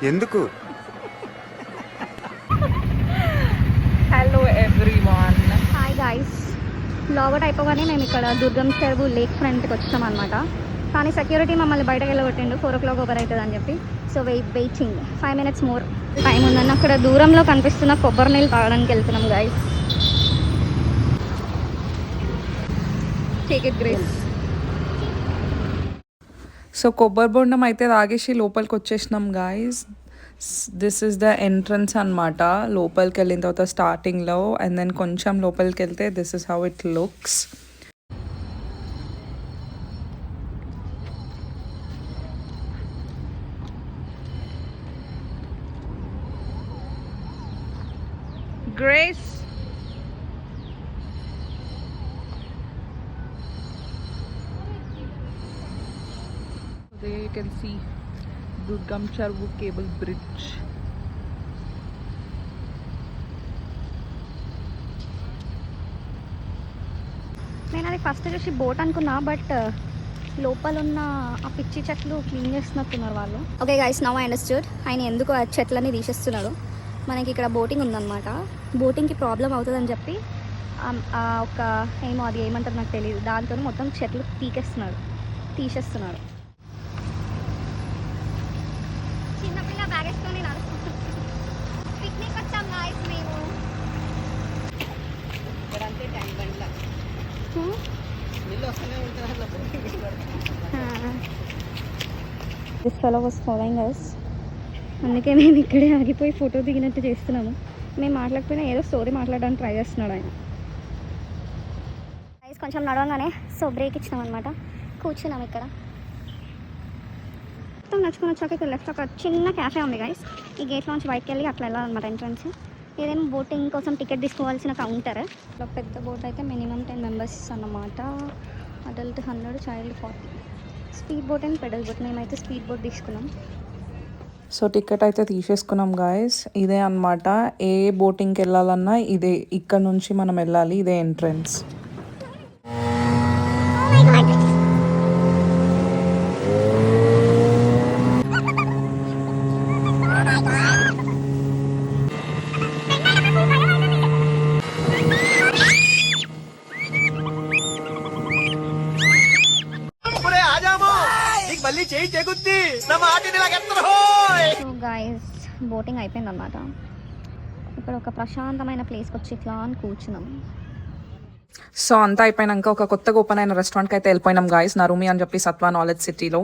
ఎందుకు? Hello everyone. Hi guys, logout అయిపోగానే మేము ఇక్కడ దుర్గం చెరువు లేక్ ఫ్రంట్కి వచ్చాం అనమాట. కానీ సెక్యూరిటీ మమ్మల్ని బయటకు వెళ్ళగొట్టిండు 4 o'clock ఓవర్ అవుతుంది అని చెప్పి. So waiting 5 minutes more time ఉందని అక్కడ దూరంలో కనిపిస్తున్న కొబ్బరి నీళ్ళు తాగడానికి వెళ్తున్నాం guys. Take it grace. So కొబ్బరి బొండం అయితే తాగేసి లోపలికి వచ్చేసినాం guys. This is the entrance అనమాట. లోపలికి వెళ్ళిన తర్వాత స్టార్టింగ్లో అండ్ దెన్ కొంచెం లోపలికి వెళ్తే this is how it looks. Grace, there you can see Durgam Cheruvu cable bridge. నేను అది ఫస్ట్ చూసి బోట్ అనుకున్నా, బట్ లోపల ఉన్న ఆ పిచ్చి చెట్లు క్లీన్ చేస్తున్నట్టున్నారు వాళ్ళు. Okay guys, now I understood ఆయన ఎందుకు ఆ చెట్లని తీసేస్తున్నాడు. మనకి ఇక్కడ బోటింగ్ ఉందన్నమాట. బోటింగ్కి ప్రాబ్లం అవుతుందని చెప్పి ఒక ఏమో అది ఏమంటారు నాకు తెలియదు, దాంతో మొత్తం చెట్లు తీసేస్తున్నాడు. చిన్నపిల్ల బ్యాగ్ వేసుకొని పిక్నిక్ వచ్చాం గాయస్ మేము. This fellow was following us. అందుకే మేము ఇక్కడే ఆగిపోయి ఫోటో దిగినట్టు చేస్తున్నాము. మేము మాట్లాడకపోయినా ఏదో స్టోరీ మాట్లాడడానికి ట్రై చేస్తున్నాడు ఆయన. గైస్ కొంచెం నడవగానే సో బ్రేక్ ఇచ్చినాం అనమాట. కూర్చున్నాం ఇక్కడ. మొత్తం నడుచుకొని వచ్చాక ఇక్కడ లెఫ్ట్ ఒక చిన్న క్యాఫే ఉంది గైస్. ఈ గేట్లోంచి బయటకు వెళ్ళి అట్లా వెళ్ళాలన్నమాట ఎంట్రన్స్. ఏదైనా బోటింగ్ కోసం టికెట్ తీసుకోవాల్సిన కౌంటర్. పెద్ద బోట్ అయితే మినిమం 10 members అన్నమాట. Adult 100, child 40. Speed boat and pedal boat. మేమైతే స్పీడ్ బోట్ తీసుకున్నాం. సో టికెట్ అయితే తీసేసుకున్నాం గాయస్. ఇదే అనమాట, ఏ బోటింగ్కి వెళ్ళాలన్నా ఇదే, ఇక్కడ నుంచి మనం వెళ్ళాలి. ఇదే ఎంట్రన్స్. సో గైస్ బోటింగ్ అయిపోయింది అనమాట. ఇక్కడ ఒక ప్రశాంతమైన ప్లేస్కి వచ్చి ఇట్లా అని కూర్చున్నాం. సో అంతా అయిపోయినాక ఒక కొత్తగా ఓపెన్ అయిన రెస్టారెంట్కి అయితే వెళ్ళిపోయినాం గాయస్. నరూమి అని చెప్పి సత్వా నాలెడ్జ్ సిటీలో.